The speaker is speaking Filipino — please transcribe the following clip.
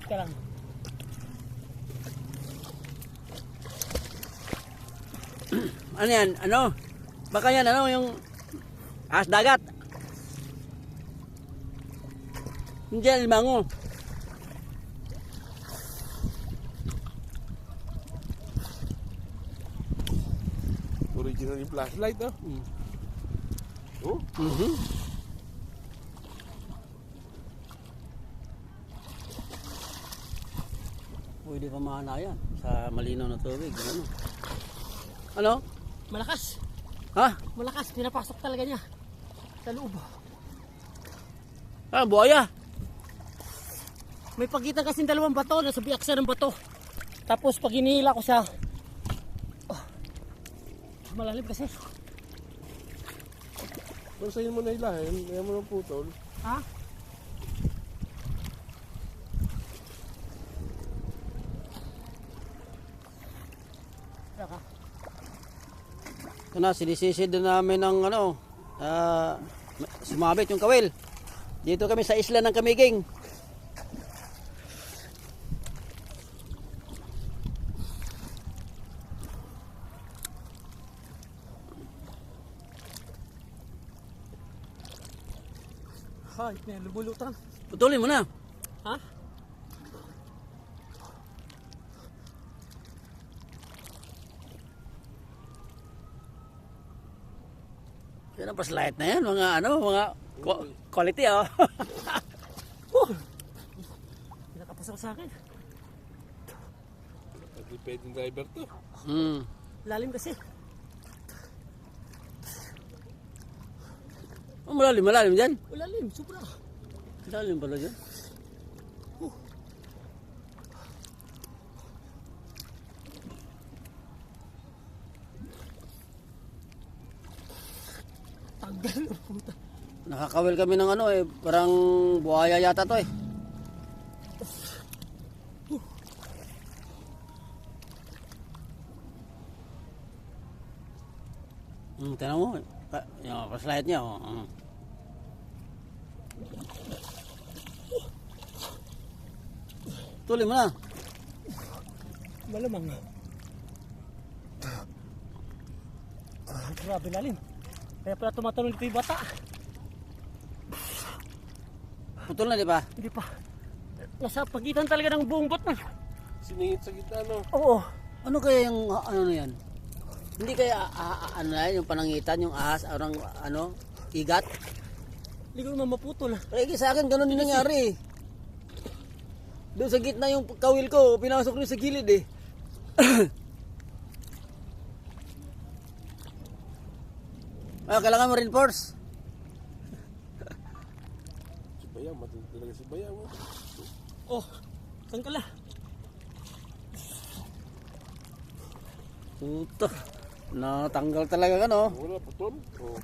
ka lang. Ano yan? Ano? Baka yan ano yung ahas dagat. Hindi yan limango. Original yung flashlight, no? Oh? Pwede pa maana yan sa malinaw na tubig. Ano? Ano? Malakas. Ha? Malakas. Pinapasok talaga niya. Sa loob. Ah, buhaya. May pagitan kasing dalawang bato. Nasa biaksa ng bato. Tapos pag hinihila ko siya. Oh, malalim kasi. Pansayin mo na ilahin, kaya mo ng putol. Ha? Saka. Ito na, sinisisid na namin ng ano, sumabit yung kawil. Dito kami sa isla ng Kamiging. Ay, may lumulutan. Putulin mo na. Ha? Yan ang paslight na yan, mga ano, mga quality oh. Pinakapasok sa akin. Pwede pwedeng driver to. Lalim kasi. Oh, malalim dyan. Lalim, sobra. Malalim pala dyan. Tagal ng puta. Nakakawil kami ng ano eh, parang buhaya yata to eh. Tignan mo, yung flashlight niya oh. Tuloy mo na. Malamang. Grabe lalim. Kaya pala tumatalon dito yung bata. Putol na di ba? Hindi pa. Nasa pagitan talaga ng buong bot man. Siningit sa gitna, no? Oo. Ano kaya yung ano na yan? Hindi kaya ano na yan, yung panangitan, yung ahas, orang ano, igat? Hindi ko naman maputol. Pero sa akin ganun din nangyari. Doon sa gitna yung kawil ko, pinasok rin sa gilid eh. Ay, kailangan mo reinforce. Si Bayaw, matindi talaga si Bayaw. Oh, saan ka la? Puta, natanggal talaga ano. Wala, putol. Oh.